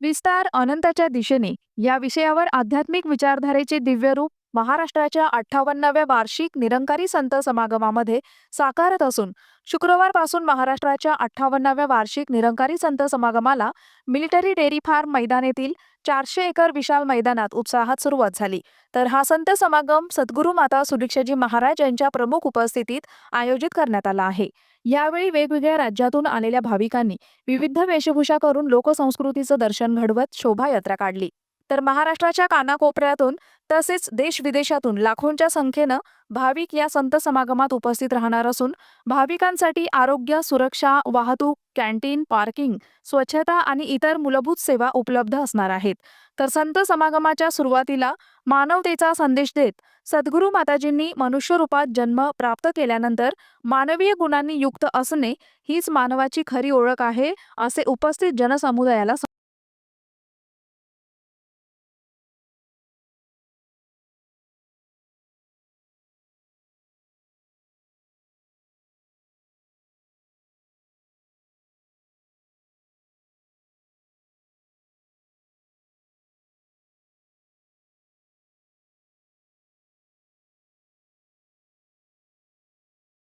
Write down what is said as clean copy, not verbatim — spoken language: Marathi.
विस्तार अनंताच्या दिशेने या विषयावर आध्यात्मिक विचारधारेचे दिव्य रूप महाराष्ट्राच्या 58व्या वार्षिक निरंकारी संत समागमामध्ये साकारत असून शुक्रवारपासून महाराष्ट्राच्या 58व्या वार्षिक निरंकारी संत समागमाला मिलिटरी डेअरी फार्म मैदान येथील 400 एकर विशाल मैदानात उत्साहात सुरुवात झाली. तर हा संत समागम सद्गुरू माता सुदीक्षाजी महाराज यांच्या प्रमुख उपस्थितीत आयोजित करण्यात आला आहे. यावेळी वेगवेगळ्या राज्यातून आलेल्या भाविकांनी विविध वेशभूषा करून लोकसंस्कृतीचं दर्शन घडवत शोभायात्रा काढली. तर महाराष्ट्राच्या कानाकोपऱ्यातून तसेच देश विदेशातून लाखोंच्या संख्येनं भाविक या संत समागमात उपस्थित राहणार असून भाविकांसाठी आरोग्य, सुरक्षा, वाहतूक, कॅन्टीन, पार्किंग, स्वच्छता आणि इतर मूलभूत सेवा उपलब्ध असणार आहेत. तर संत समागमाच्या सुरुवातीला मानवतेचा संदेश देत सद्गुरू माताजींनी मनुष्य रूपात जन्म प्राप्त केल्यानंतर मानवीय गुणांनी युक्त असणे हीच मानवाची खरी ओळख आहे, असे उपस्थित जनसमुदायाला